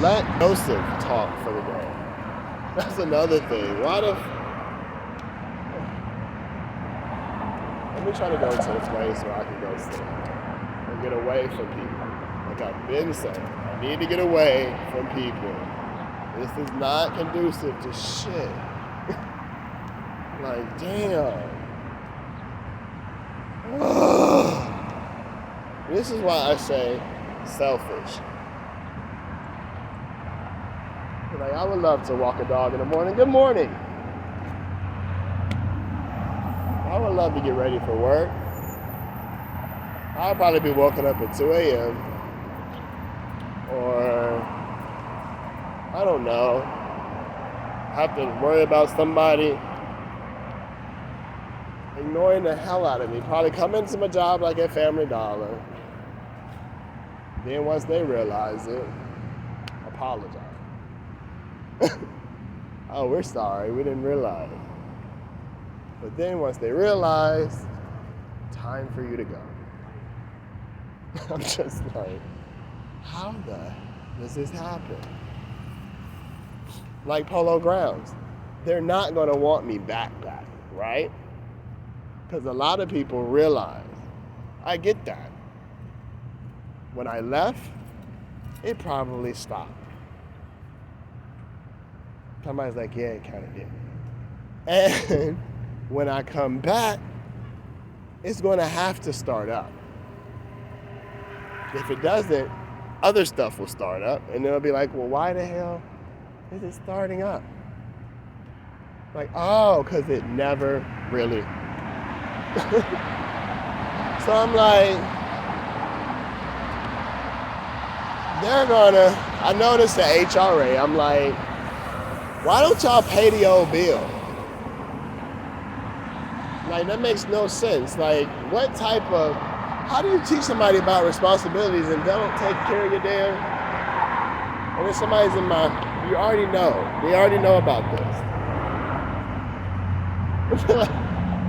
Let Joseph talk for the day. That's another thing. Let me try to go to a place where I can go sit and get away from people. Like I've been saying, I need to get away from people. This is not conducive to shit. Like, damn. This is why I say selfish. Like, I would love to walk a dog in the morning. Good morning. I would love to get ready for work. I'll probably be woken up at 2 a.m. Or, I don't know, have to worry about somebody ignoring the hell out of me. Probably come into my job like at Family Dollar. Then once they realize it, apologize. Oh, we're sorry, we didn't realize. But then once they realize, time for you to go. I'm just like, how the hell does this happen? Like Polo Grounds, they're not gonna want me back, right? Because a lot of people realize, I get that. When I left, it probably stopped. Somebody's like, yeah, it kind of did. And when I come back, it's going to have to start up. If it doesn't, other stuff will start up, and it'll be like, well, why the hell is it starting up? Like, oh, because it never really. So I'm like, I noticed the HRA, I'm like, why don't y'all pay the old bill? Like, that makes no sense. Like, how do you teach somebody about responsibilities and they don't take care of your damn, and then somebody's you already know. They already know about this.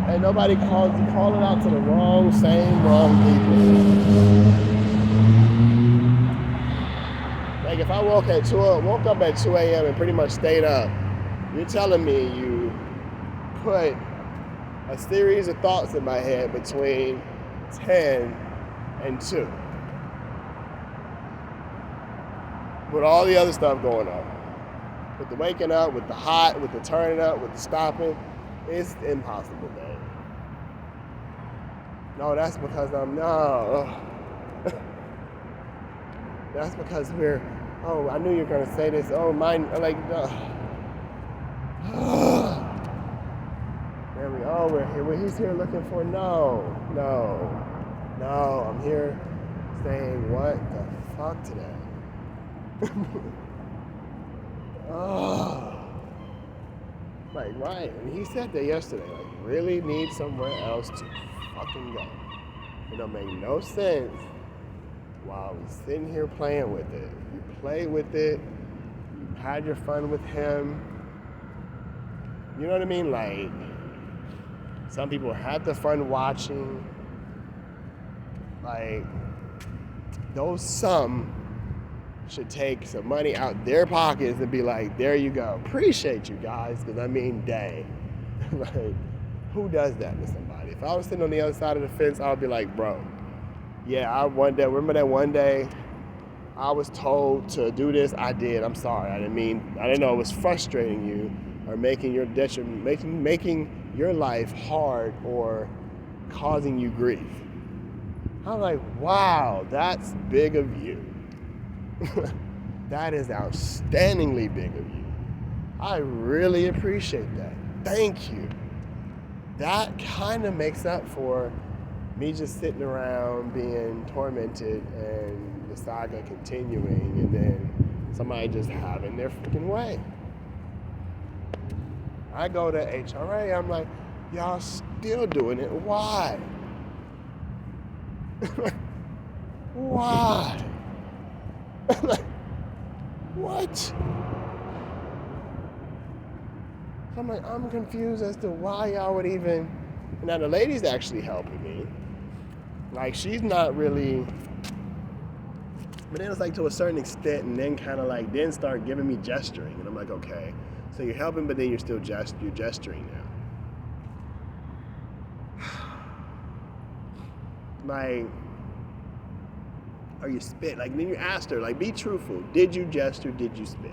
And nobody calling out to the wrong people. Like if I woke up at 2 a.m. and pretty much stayed up, you're telling me you put a series of thoughts in my head between 10 and 2. With all the other stuff going on. With the waking up, with the hot, with the turning up, with the stopping, it's impossible, man. No, that's because that's because I knew you were going to say this. Oh, mine, like, he's here looking for, no, I'm here saying, what the fuck today? Like, right, and he said that yesterday, like, really need somewhere else to fucking go. It don't make no sense while we're sitting here playing with it. You play with it, you had your fun with him. You know what I mean? Like, some people had the fun watching. Like, some should take some money out their pockets and be like, there you go. Appreciate you guys, because I mean, dang. Like, who does that to somebody? If I was sitting on the other side of the fence, I would be like, bro, yeah, remember that one day I was told to do this? I did. I'm sorry. I didn't know it was frustrating you or making your life hard or causing you grief. I'm like, wow, that's big of you. That is outstandingly big of you. I really appreciate that. Thank you. That kind of makes up for me just sitting around being tormented and the saga continuing and then somebody just having their freaking way. I go to HRA, I'm like, y'all still doing it. Why? Why? Like, what? So I'm like, I'm confused as to why y'all would even. Now the lady's actually helping me. Like, she's not really But then it's like to a certain extent, and then kind of like then start giving me gesturing, and I'm like, okay, so you're helping, but then you're still you're gesturing now. Like, are you spit? Like, then you asked her, like, be truthful. Did you gesture? Did you spit?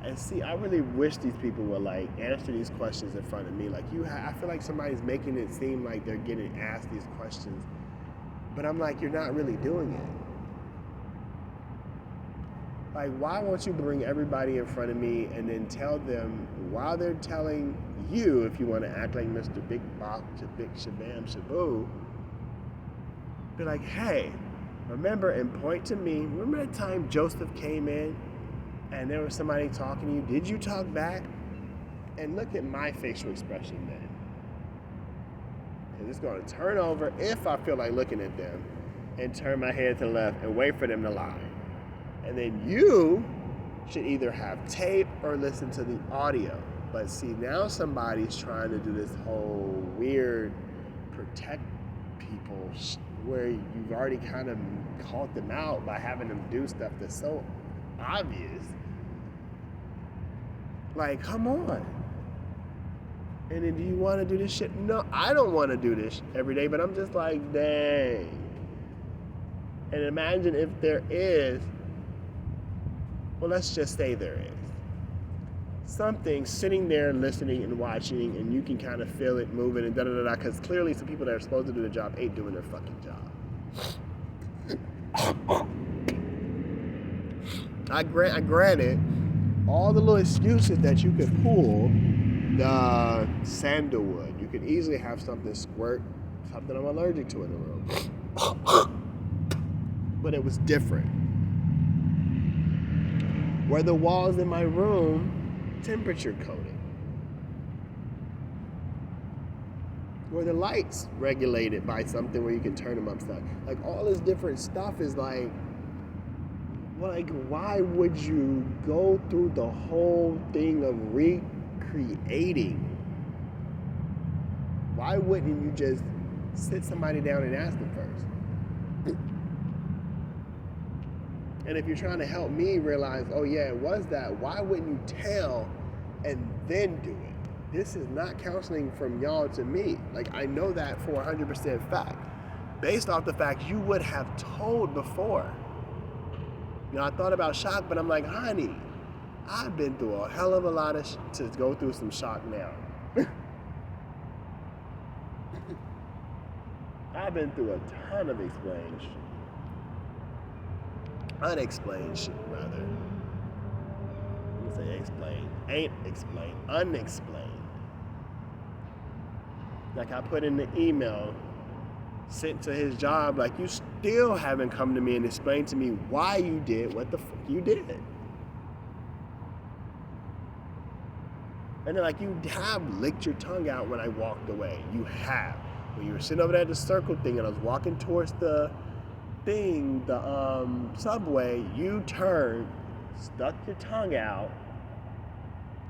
And see, I really wish these people would like answer these questions in front of me. Like, I feel like somebody's making it seem like they're getting asked these questions, but I'm like, you're not really doing it. Like, why won't you bring everybody in front of me and then tell them while they're telling you, if you want to act like Mr. Big Bop, Big Shabam Shaboo, be like, hey, remember, and point to me. Remember that time Joseph came in and there was somebody talking to you? Did you talk back? And look at my facial expression then. And it's going to turn over if I feel like looking at them and turn my head to the left and wait for them to lie. And then you should either have tape or listen to the audio. But see, now somebody's trying to do this whole weird protect people where you've already kind of called them out by having them do stuff that's so obvious. Like, come on. And then do you want to do this shit? No, I don't want to do this every day, but I'm just like, dang. And imagine if there is, well, let's just say there is something sitting there listening and watching, and you can kind of feel it moving and da-da-da-da, because clearly some people that are supposed to do the job ain't doing their fucking job. I granted, all the little excuses that you could pull, the sandalwood, you could easily have something squirt, something I'm allergic to in the room. But it was different. Were the walls in my room temperature coated? Were the lights regulated by something where you can turn them upside? Like, all this different stuff is like, why would you go through the whole thing of recreating? Why wouldn't you just sit somebody down and ask them first? And if you're trying to help me realize, oh yeah, it was that, why wouldn't you tell and then do it? This is not counseling from y'all to me. Like, I know that for 100% fact. Based off the fact you would have told before. You know, I thought about shock, but I'm like, honey, I've been through a hell of a lot of to go through some shock now. I've been through a ton of unexplained shit, rather. Let me say explained. Ain't explained. Unexplained. Like I put in the email sent to his job, like, you still haven't come to me and explained to me why you did what the fuck you did. And then, like, you have licked your tongue out when I walked away. You have. When you were sitting over there at the circle thing and I was walking towards the thing, the subway, you turned, stuck your tongue out,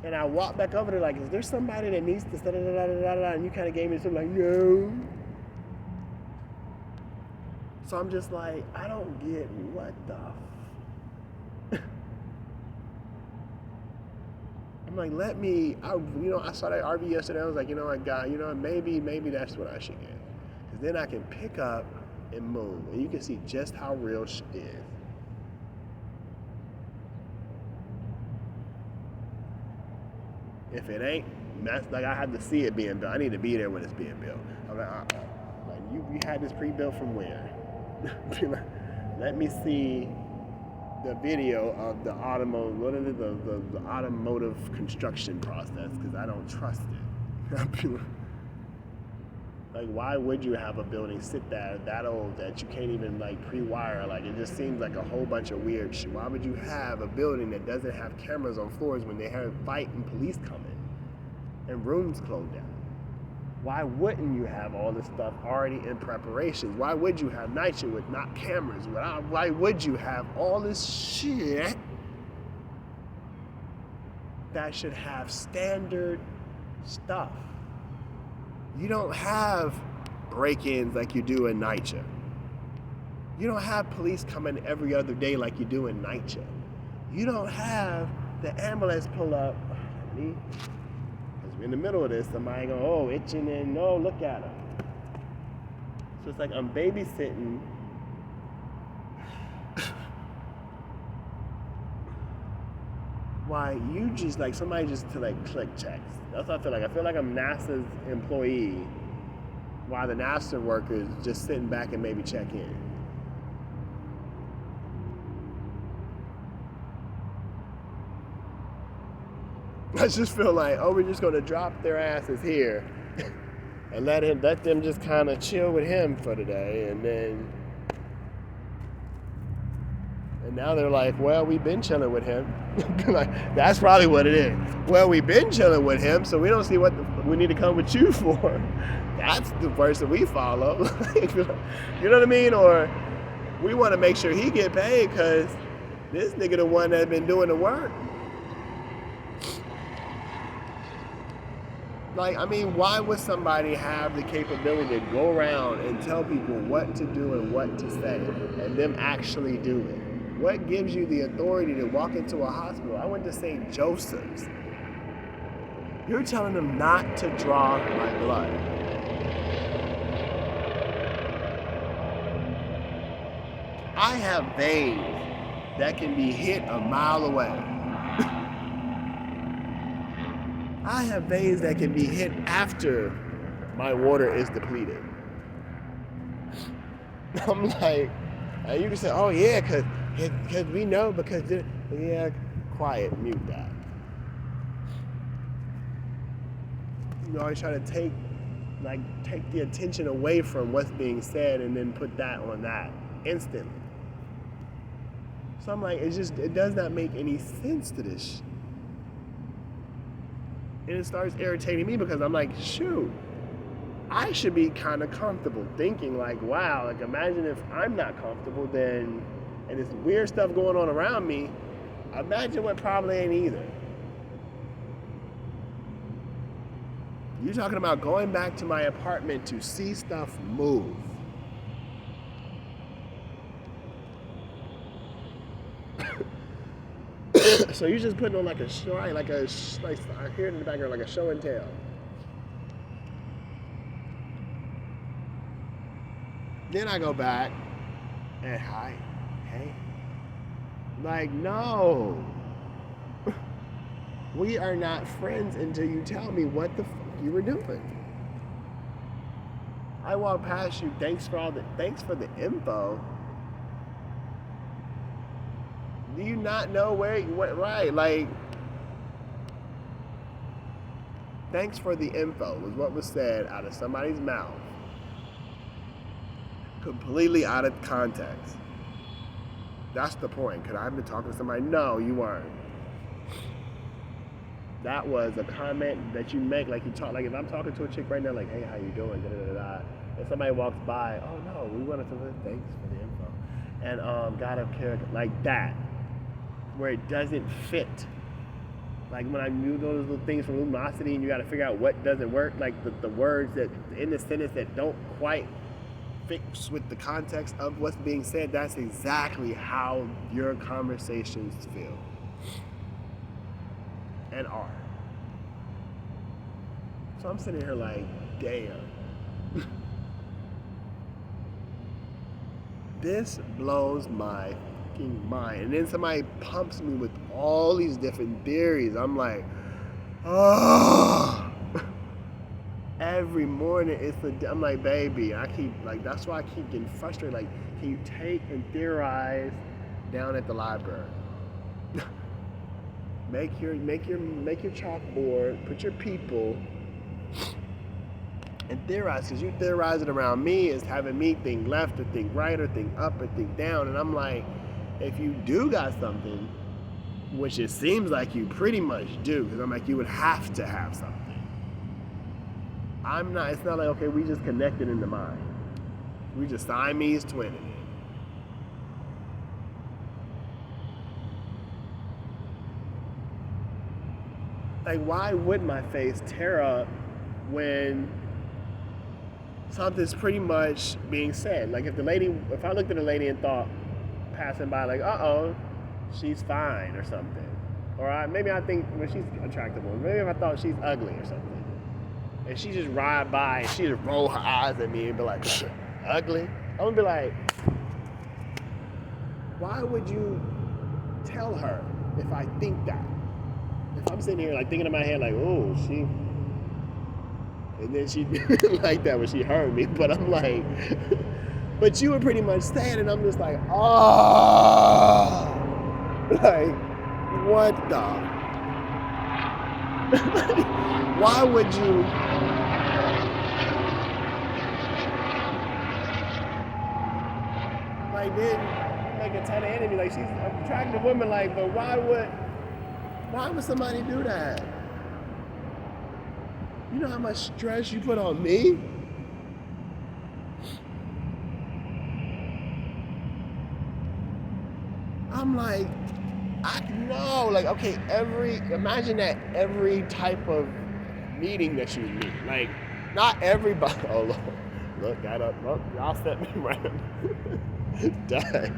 and I walked back over there like, is there somebody that needs to da-da-da-da-da-da? And you kind of gave me something like, no. So I'm just like, I don't get what the I'm like, I saw that RV yesterday. I was like, maybe that's what I should get. Because then I can pick up and move. And you can see just how real shit is. If it ain't, that's like, I have to see it being built. I need to be there when it's being built. I'm like, like you had this pre-built from where? Let me see the video of the automotive construction process, because I don't trust it. Like, why would you have a building sit there that old that you can't even like pre-wire? Like, it just seems like a whole bunch of weird shit. Why would you have a building that doesn't have cameras on floors when they have fight and police coming and rooms closed down? Why wouldn't you have all this stuff already in preparation? Why would you have night shift with not cameras? Why would you have all this shit that should have standard stuff? You don't have break-ins like you do in night shift. You don't have police coming every other day like you do in night shift. You don't have the ambulance pull up. Because we're in the middle of this, somebody go, oh, itching and oh, look at him. So it's like I'm babysitting. Why you just like somebody just to like click checks. That's what I feel like. I feel like I'm NASA's employee while the NASA workers just sitting back and maybe check in. I just feel like, oh, we're just gonna drop their asses here and let them just kind of chill with him for the day, and now they're like, well, we've been chilling with him. Like, that's probably what it is. Well, we've been chilling with him, so we don't see what we need to come with you for. That's the person we follow. You know what I mean? Or we want to make sure he get paid because this nigga the one that's been doing the work. Like, I mean, why would somebody have the capability to go around and tell people what to do and what to say and them actually do it? What gives you the authority to walk into a hospital? I went to St. Joseph's. You're telling them not to draw my blood. I have veins that can be hit a mile away. I have veins that can be hit after my water is depleted. I'm like, and you can say, oh yeah, because we know, because, yeah, quiet, mute that. You always try to take the attention away from what's being said and then put that on that instantly. So I'm like, it does not make any sense to this shit. And it starts irritating me because I'm like, shoot, I should be kind of comfortable thinking like, wow, like imagine if I'm not comfortable then, and this weird stuff going on around me, imagine what probably ain't either. You're talking about going back to my apartment to see stuff move. So you're just putting on like a show, like I hear it in the background, like a show and tell. Then I go back and hi, hey. Like, no. We are not friends until you tell me what the fuck you were doing. I walk past you, thanks for the info. Do you not know where you went? Right, like, thanks for the info was what was said out of somebody's mouth. Completely out of context. That's the point. Could I have been talking to somebody? No, you weren't. That was a comment that you make, like you talk, like if I'm talking to a chick right now, like, hey, how you doing? Da, da, da, da. And somebody walks by, oh no, we wanted to thanks for the info. And God of character, like that. Where it doesn't fit. Like when I knew those little things from Lumosity and you got to figure out what doesn't work, like the words that in the sentence that don't quite fit with the context of what's being said, that's exactly how your conversations feel and are. So I'm sitting here like, damn. This blows my mind. And then somebody pumps me with all these different theories. I'm like, oh. Every morning I'm like, baby, I keep like, that's why I keep getting frustrated. Like, can you take and theorize down at the library? make your chalkboard, put your people, and theorize, because you theorizing around me is having me think left or think right or think up or think down. And I'm like, if you do got something, which it seems like you pretty much do, because I'm like, you would have to have something. It's not like, okay, we just connected in the mind. We just Siamese twinning. Like, why would my face tear up when something's pretty much being said. Like if I looked at a lady and thought, passing by, like, she's fine or something. Or maybe I think, well, she's attractive. Maybe if I thought she's ugly or something. And she just ride by and she just roll her eyes at me and be like, ugly? I'm gonna be like, why would you tell her if I think that? If I'm sitting here like thinking in my head like, oh, she, and then she didn't like that when she heard me, but I'm like, but you were pretty much saying it, and I'm just like, oh, like, what the? Why would you? Like, didn't make a ton of enemies. Like, she's an attractive woman, like, but why would somebody do that? You know how much stress you put on me? I'm like, I know, like, okay, imagine that every type of meeting that you meet, like, not everybody, oh, look, got up, look, y'all set me right up. Dang,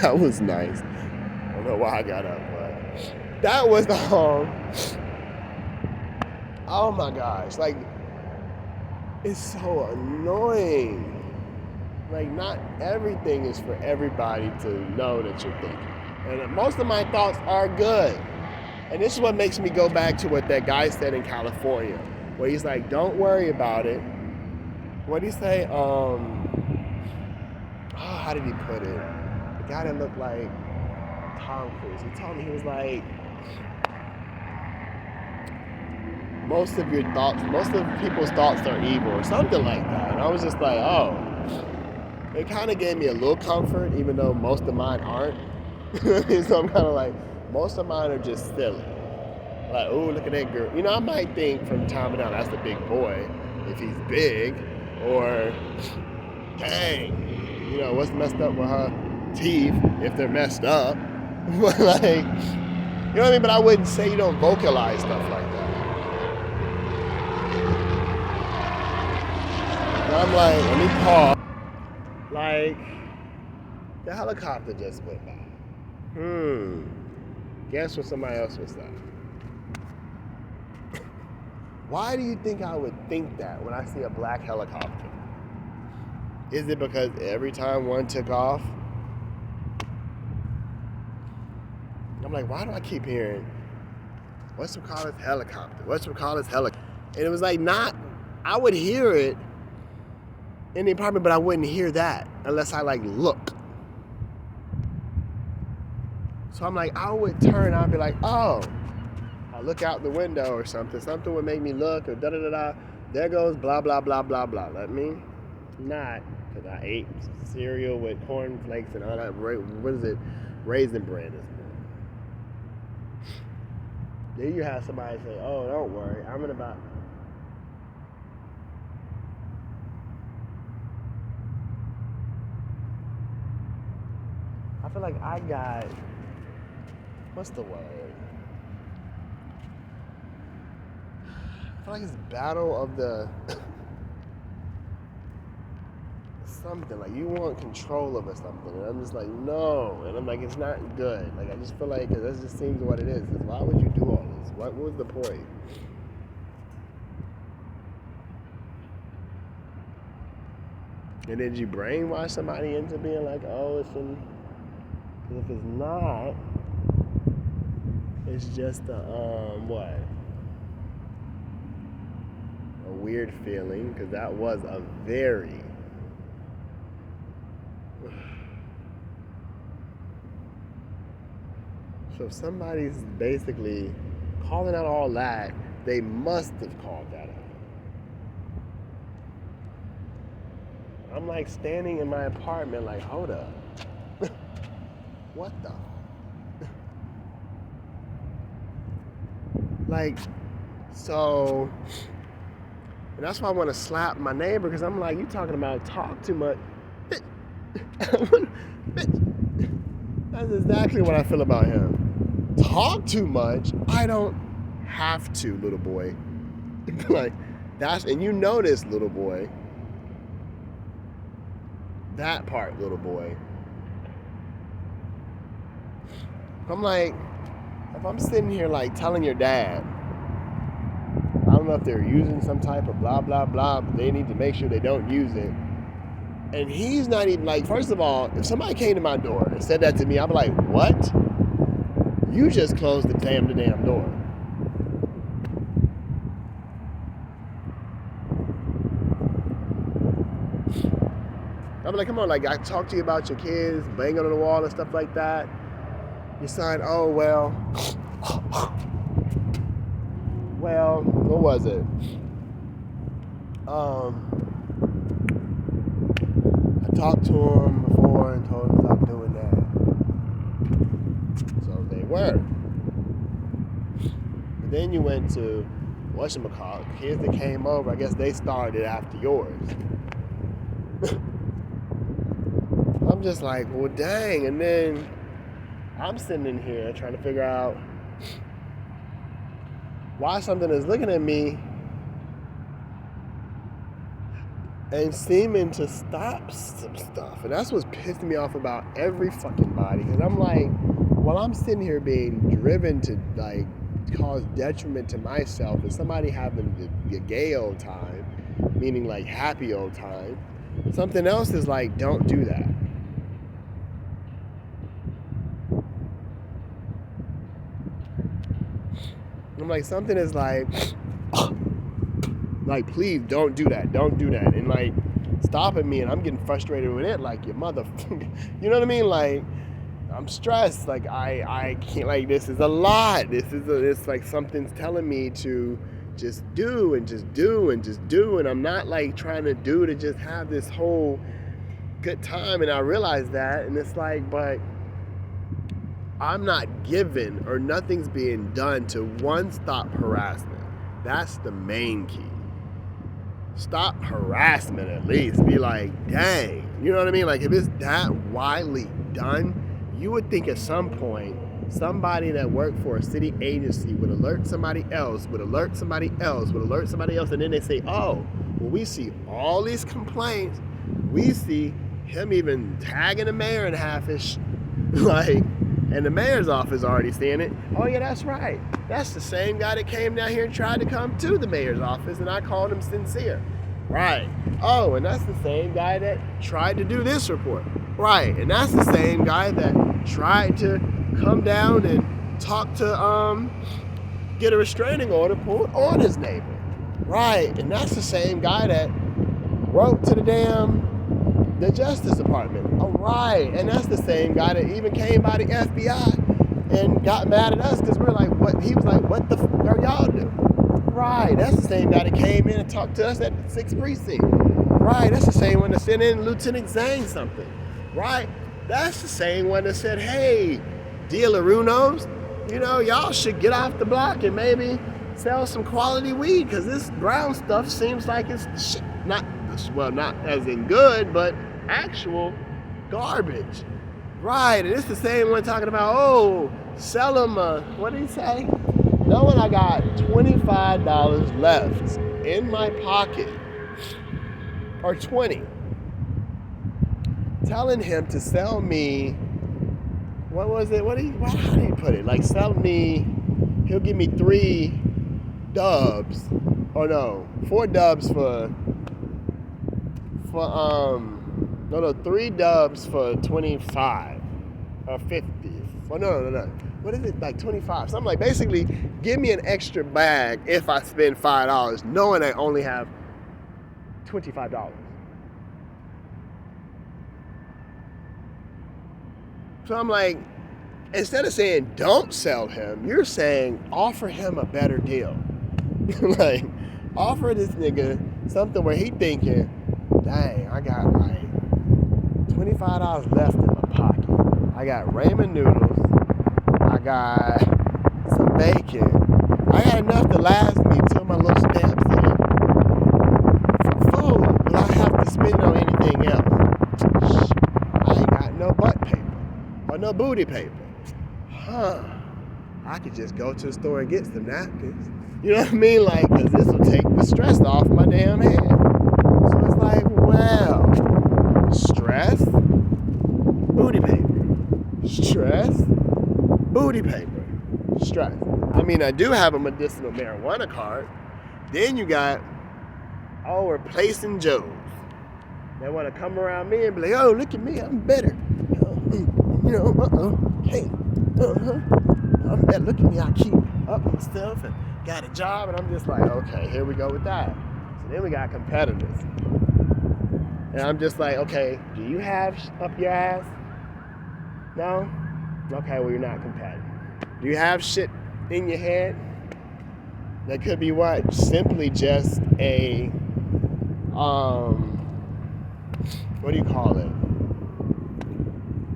that was nice. I don't know why I got up, but that was the oh my gosh, like, it's so annoying. Like, not everything is for everybody to know that you're thinking. And most of my thoughts are good. And this is what makes me go back to what that guy said in California, where he's like, don't worry about it. What did he say? How did he put it? The guy that looked like Tom Cruise. He told me, he was like, most of people's thoughts are evil or something like that. And I was just like, oh. It kind of gave me a little comfort, even though most of mine aren't. So I'm kind of like, most of mine are just silly. Like, oh, look at that girl. You know, I might think from time to time, that's the big boy, if he's big. Or, dang, you know, what's messed up with her teeth, if they're messed up. But like, you know what I mean? But I wouldn't say you don't vocalize stuff like that. And I'm like, let me pause. Like, the helicopter just went by. Guess what somebody else would say? Why do you think I would think that when I see a black helicopter? Is it because every time one took off? I'm like, why do I keep hearing, whatchamacallit's helicopter? Whatchamacallit's helicopter? And it was like, I would hear it in the apartment, but I wouldn't hear that unless I like look. So I'm like, I would turn, I'd be like, oh, I look out the window or something would make me look, or da-da-da-da, there goes blah, blah, blah, blah, blah. Let me not, because I ate cereal with cornflakes and all that, what is it, raisin bread. Then you have somebody say, oh, don't worry, I'm in about, I feel like I got, what's the word? I feel like it's battle of the, something, like you want control over something, and I'm just like, no, and I'm like, it's not good. Like, I just feel like, that just seems what it is. Why would you do all this? What was the point? And did you brainwash somebody into being like, oh, it's in, because if it's not, it's just what? A weird feeling, because that was a very, so if somebody's basically calling out all that, they must have called that out. I'm like standing in my apartment like, hold up. What the? Like, so, and that's why I want to slap my neighbor, because I'm like, you talking about talk too much. That's exactly what I feel about him. Talk too much? I don't have to, little boy. Like, and you know this, little boy. that part, little boy. I'm like, if I'm sitting here like telling your dad, I don't know if they're using some type of blah, blah, blah, but they need to make sure they don't use it. And he's not even like, first of all, if somebody came to my door and said that to me, I'd be like, what? You just closed the damn door. I'm like, come on, like I talked to you about your kids banging on the wall and stuff like that. Your son, oh well, what was it? I talked to him before and told him to stop doing that. So they were. But then you went to whatchamacallit, kids that came over, I guess they started after yours. I'm just like, well, dang. And then I'm sitting in here trying to figure out why something is looking at me and seeming to stop some stuff. And that's what's pissing me off about every fucking body. Because I'm like, while I'm sitting here being driven to like cause detriment to myself and somebody having the gay old time, meaning like happy old time, something else is like, don't do that. I'm like, something is like, please don't do that. Don't do that. And like, stopping me, and I'm getting frustrated with it. Like, your motherfucker, you know what I mean? Like, I'm stressed. Like, I can't, like, this is a lot. It's like something's telling me to just do and just do and just do. And I'm not like trying to do to just have this whole good time. And I realize that. And it's like, but I'm not given or nothing's being done to stop harassment. That's the main key. Stop harassment at least. Be like, dang. You know what I mean? Like, if it's that widely done, you would think at some point somebody that worked for a city agency would alert somebody else, and then they say, oh, well, we see all these complaints. We see him even tagging the mayor in half his like, and the mayor's office already seeing it. Oh yeah, that's right. That's the same guy that came down here and tried to come to the mayor's office, and I called him sincere. Right. Oh, and that's the same guy that tried to do this report. Right. And that's the same guy that tried to come down and talk to get a restraining order pulled on his neighbor. Right. And that's the same guy that wrote to the Justice Department. All right. And that's the same guy that even came by the FBI and got mad at us because we're like, what? He was like, what the fuck are y'all doing? Right. That's the same guy that came in and talked to us at the 6th Precinct. Right. That's the same one that sent in Lieutenant Zhang something. Right. That's the same one that said, hey, dealer Runos, you know, y'all should get off the block and maybe sell some quality weed because this brown stuff seems like it's shit. Not as in good, but actual garbage. Right, and it's the same one talking about, oh, sell them, what did he say? Knowing I got $25 left in my pocket, or 20, telling him to sell me, what was it, how did he put it? Like, sell me, he'll give me 3 dubs, or no, 4 dubs for 3 dubs for 25 or 50. Well, no. What is it, like 25? So I'm like, basically, give me an extra bag if I spend $5, knowing I only have $25. So I'm like, instead of saying don't sell him, you're saying offer him a better deal. Like, offer this nigga something where he thinking, dang, I got like $25 left in my pocket. I got ramen noodles. I got some bacon. I got enough to last me till my little stamps hit. For food, will I have to spend on anything else? I ain't got no butt paper or no booty paper. I could just go to the store and get some napkins. You know what I mean? Like, because this will take the stress off my damn head. So it's like, well, stress? booty paper. Stress. I mean, I do have a medicinal marijuana card. Then you got, replacing Joes. They want to come around me and be like, oh, look at me, I'm better. Hey, I'm better. Look at me, I keep up myself and got a job. And I'm just like, okay, here we go with that. So then we got competitors. And I'm just like, okay, do you have up your ass? No? Okay, well, you're not competitive. Do you have shit in your head? That could be what? Simply just a, what do you call it?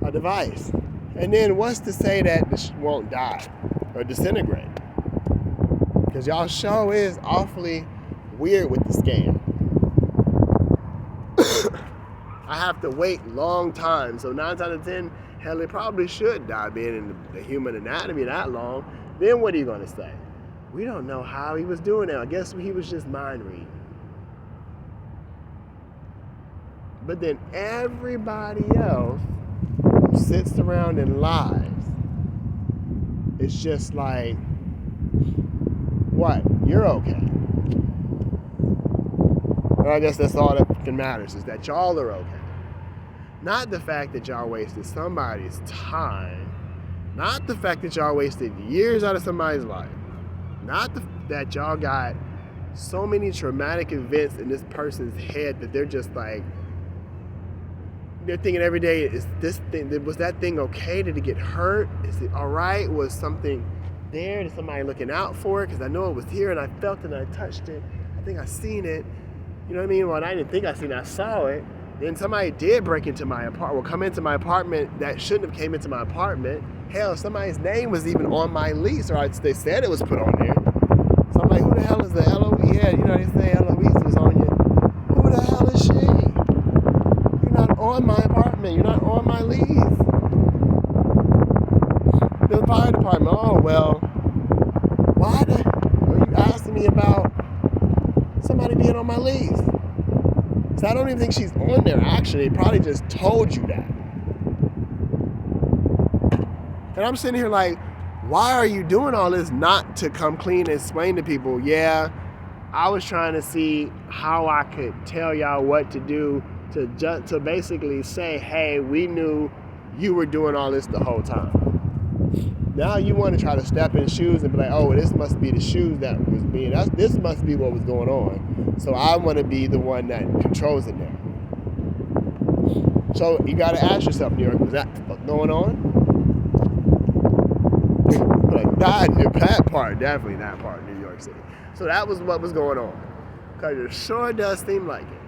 A device. And then what's to say that this won't die or disintegrate? Because y'all show is awfully weird with the scam. I have to wait long time. So 9 out of 10, hell, it probably should die being in the human anatomy that long. Then what are you going to say? We don't know how he was doing it. I guess he was just mind reading. But then everybody else who sits around and lies, it's just like, what? You're okay. Well, I guess that's all that matters, is that y'all are okay. Not the fact that y'all wasted somebody's time. Not the fact that y'all wasted years out of somebody's life. Not that y'all got so many traumatic events in this person's head that they're just like, they're thinking every day, is this thing, was that thing okay? Did it get hurt? Is it all right? Was something there? Is somebody looking out for it? Because I know it was here and I felt it and I touched it. I think I seen it. You know what I mean? Well, I didn't think I seen it, I saw it. Then somebody did break into my apartment, come into my apartment that shouldn't have came into my apartment. Hell, somebody's name was even on my lease, or they said it was put on there. So I'm like, who the hell is the LOE? Yeah, you know, they say LOE was on you. Who the hell is she? You're not on my apartment. You're not on my lease. The fire department, oh, well, why are you asking me about somebody being on my lease? So I don't even think she's on there, actually. It probably just told you that. And I'm sitting here like, why are you doing all this not to come clean and explain to people, yeah, I was trying to see how I could tell y'all what to do to basically say, hey, we knew you were doing all this the whole time. Now you want to try to step in shoes and be like, oh, this must be the shoes that was being, this must be what was going on. So I want to be the one that controls it now. So you got to ask yourself, New York, was that going on? Like that part, definitely that part of New York City. So that was what was going on. Because it sure does seem like it.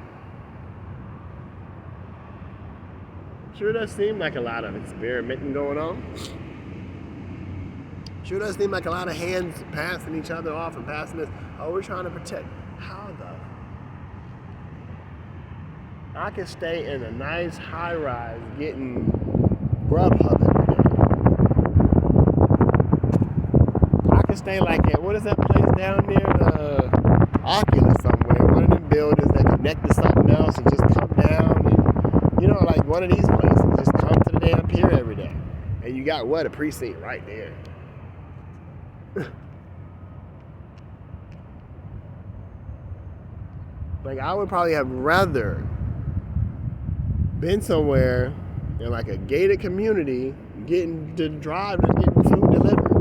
Sure does seem like a lot of experimenting going on. Sure does seem like a lot of hands passing each other off and passing this. Oh, we're trying to protect. How though? I can stay in a nice high rise getting Grubhub every day. I can stay like at, what is that place down near the Oculus somewhere? One of them buildings that connect to something else and just come down and, you know, like one of these places. Just come to the damn pier every day. And you got what? A precinct right there. Like, I would probably have rather been somewhere in like a gated community getting to drive and getting food delivered.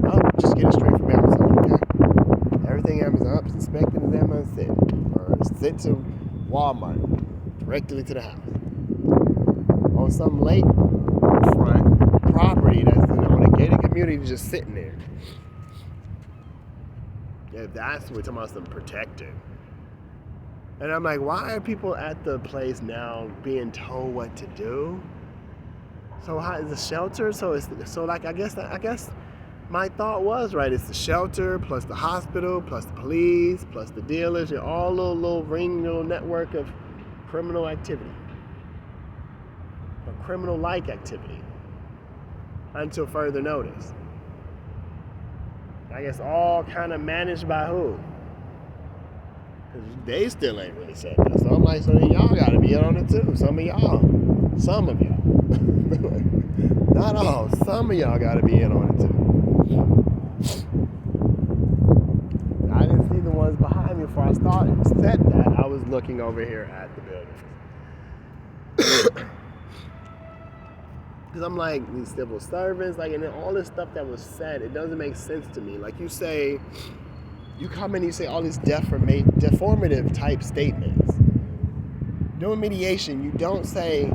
Oh, just get it straight from Amazon, okay? Everything Amazon, inspected as Amazon sent. Or sent to Walmart, directly to the house. On some lakefront property that's on a gated community just sitting there. If that's what we're talking about, some protected. And I'm like, why are people at the place now being told what to do? So how is the shelter? So like I guess my thought was right. It's the shelter plus the hospital plus the police plus the dealers and all little network of criminal activity, or criminal-like activity, until further notice. I guess all kind of managed by who? Because they still ain't really said that. So I'm like, so then y'all got to be on it too. Some of y'all. Not all. Some of y'all got to be in on it too. I didn't see the ones behind me before I said that. I was looking over here at the buildings. Because I'm like, these civil servants, like, and then all this stuff that was said, it doesn't make sense to me. Like, you come in and you say all these deformative type statements. Doing mediation, you don't say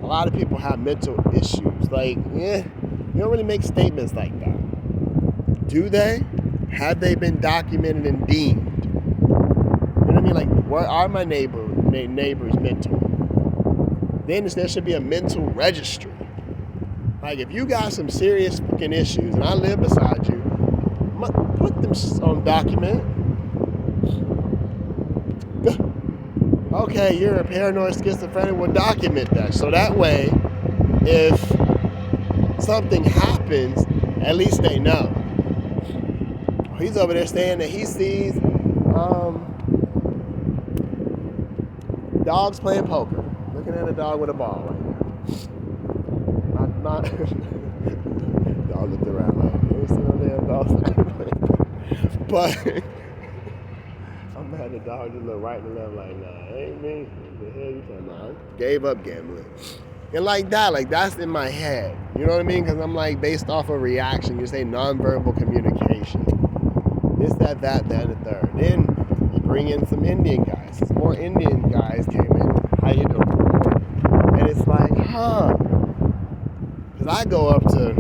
a lot of people have mental issues. Like, you don't really make statements like that. Do they? Have they been documented and deemed? You know what I mean? Like, where are my neighbors mental? Then there should be a mental registry. Like, if you got some serious fucking issues and I live beside you, put them on document. Okay, you're a paranoid schizophrenic, well, document that. So that way, if something happens, at least they know. He's over there saying that he sees dogs playing poker. Looking at a dog with a ball right now. Not dog looked around like, you ever seen no damn dogs? But I'm mad the dog just look right and left like, nah, ain't me. What the hell you talking about? I gave up gambling. And like that's in my head. You know what I mean? Because I'm like, based off of reaction, you say nonverbal communication. This, that, and the third. Then you bring in some Indian guys. Some more Indian guys came in. How you doing? And it's like, Because I go up to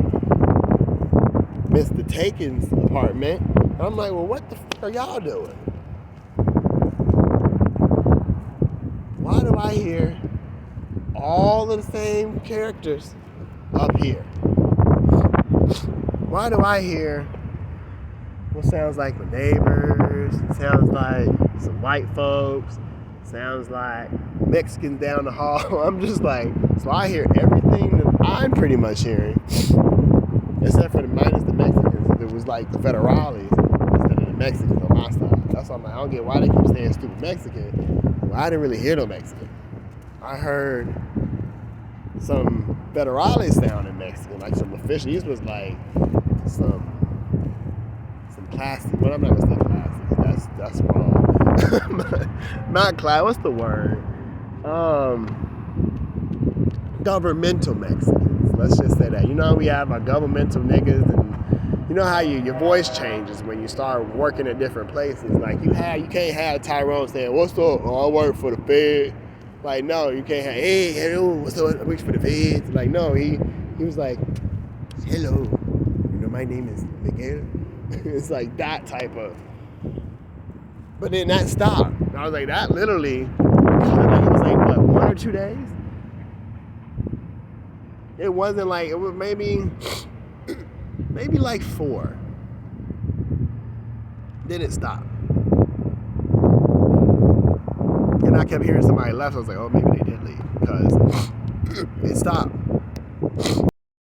Mr. Taken's apartment, and I'm like, well, what the fuck are y'all doing? Why do I hear all of the same characters up here? Why do I hear what sounds like my neighbors, sounds like some white folks, sounds like Mexicans down the hall? I'm just like, so I hear everything that I'm pretty much hearing, except for minus the Mexicans. It was like the federales instead of the Mexicans on my side. That's why I'm like, I don't get why they keep saying stupid Mexican. Well, I didn't really hear no Mexican. I heard some federales sounding Mexican, like some official. These was like some classic, but I'm not gonna say classic. That's wrong. Not class. What's the word? Governmental Mexicans. Let's just say that. You know, we have our governmental niggas, and you know how your voice changes when you start working at different places. Like you can't have Tyrone saying, "What's up? Oh, I work for the Fed." Like, no, you can't have, "Hey, hello, what's up? I work for the Feds." Like, no, he was like, "Hello, you know, my name is Miguel." It's like that type of. But then that stopped. I was like, that literally, it was like, what, 1 or 2 days? It wasn't like, it was maybe like 4. Then it stopped. And I kept hearing somebody left. I was like, oh, maybe they did leave. Because it stopped.